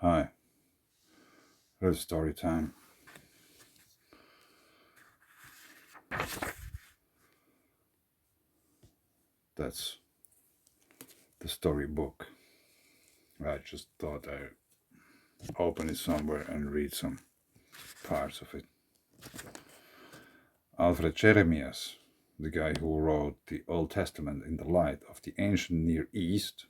Hi, it's story time. That's the storybook. I just thought I'd open it somewhere and read some parts of it. Alfred Jeremias, the guy who wrote the Old Testament in the light of the ancient Near East,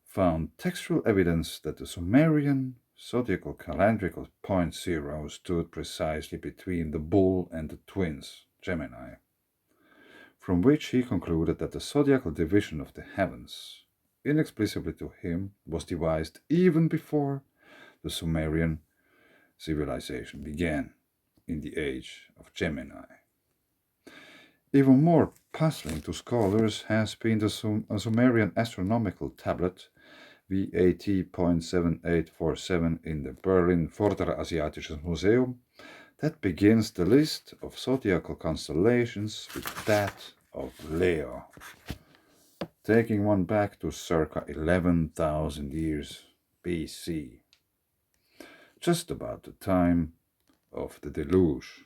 found textual evidence that the Sumerian zodiacal calendrical point zero stood precisely between the bull and the twins, Gemini, from which he concluded that the zodiacal division of the heavens, inexplicably to him, was devised even before the Sumerian civilization began in the age of Gemini. Even more puzzling to scholars has been the Sumerian astronomical tablet VAT.7847 in the Berlin Vorderasiatisches Museum that begins the list of zodiacal constellations with that of Leo, taking one back to circa 11,000 years BC, just about the time of the deluge.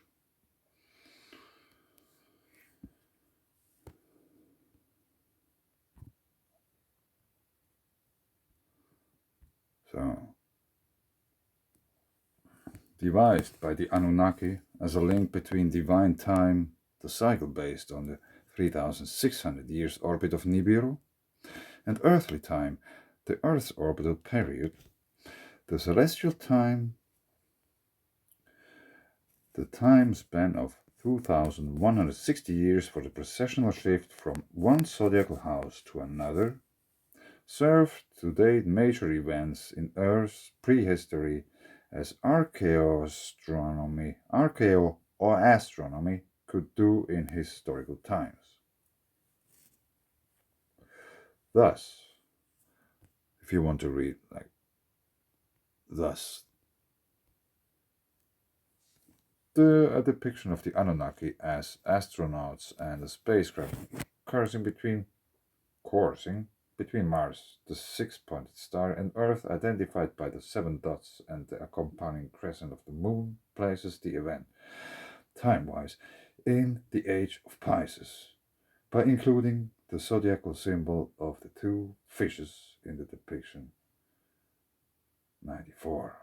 So, devised by the Anunnaki as a link between divine time, the cycle based on the 3,600 years orbit of Nibiru, and earthly time, the Earth's orbital period, the celestial time, the time span of 2,160 years for the precessional shift from one zodiacal house to another, served to date major events in Earth's prehistory as archaeoastronomy could do in historical times. Thus, if you want to read like thus, a depiction of the Anunnaki as astronauts and a spacecraft coursing between Mars, the six-pointed star, and Earth, identified by the seven dots and the accompanying crescent of the moon, places the event, time-wise, in the age of Pisces, by including the zodiacal symbol of the two fishes in the depiction 94.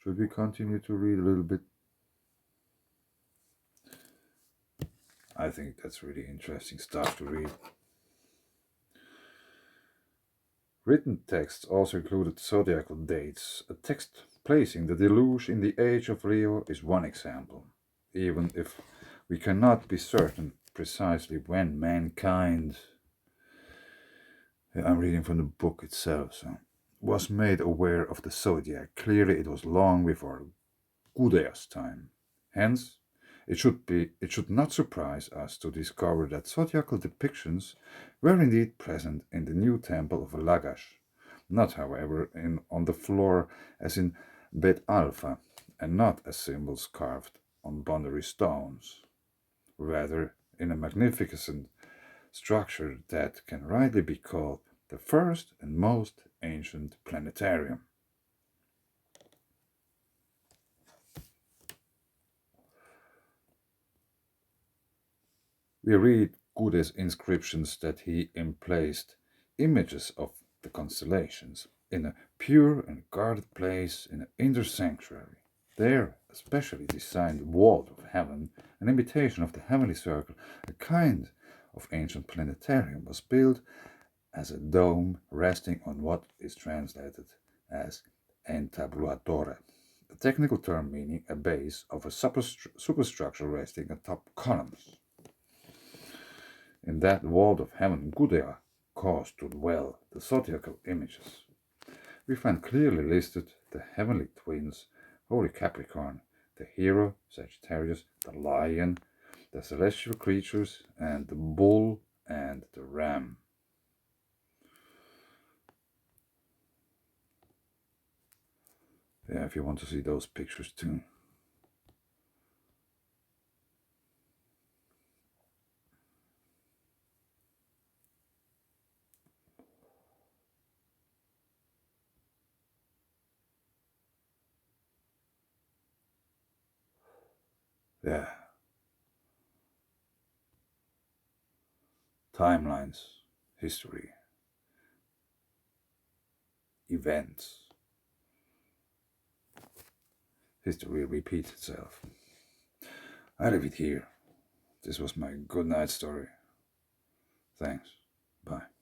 Should we continue to read a little bit? I think that's really interesting stuff to read. Written texts also included zodiacal dates. A text placing the deluge in the age of Leo is one example, even if we cannot be certain precisely when mankind, I'm reading from the book itself, was made aware of the zodiac. Clearly it was long before Guday's time. Hence, it should not surprise us to discover that zodiacal depictions were indeed present in the new temple of Lagash, not, however, on the floor as in Bet Alpha, and not as symbols carved on boundary stones, rather in a magnificent structure that can rightly be called the first and most ancient planetarium. We read Gude's inscriptions that he emplaced images of the constellations in a pure and guarded place in an inner sanctuary. There, a specially designed vault of heaven, an imitation of the heavenly circle, a kind of ancient planetarium, was built as a dome resting on what is translated as entablatore, a technical term meaning a base of a superstructure resting atop columns. In that vault of heaven Gudea caused to dwell the zodiacal images. We find clearly listed the heavenly twins, Holy Capricorn, the hero, Sagittarius, the lion, the celestial creatures, and the bull and the ram. Yeah, if you want to see those pictures too. Yeah. Timelines, history, events. History repeats itself. I leave it here. This was my good night story. Thanks. Bye.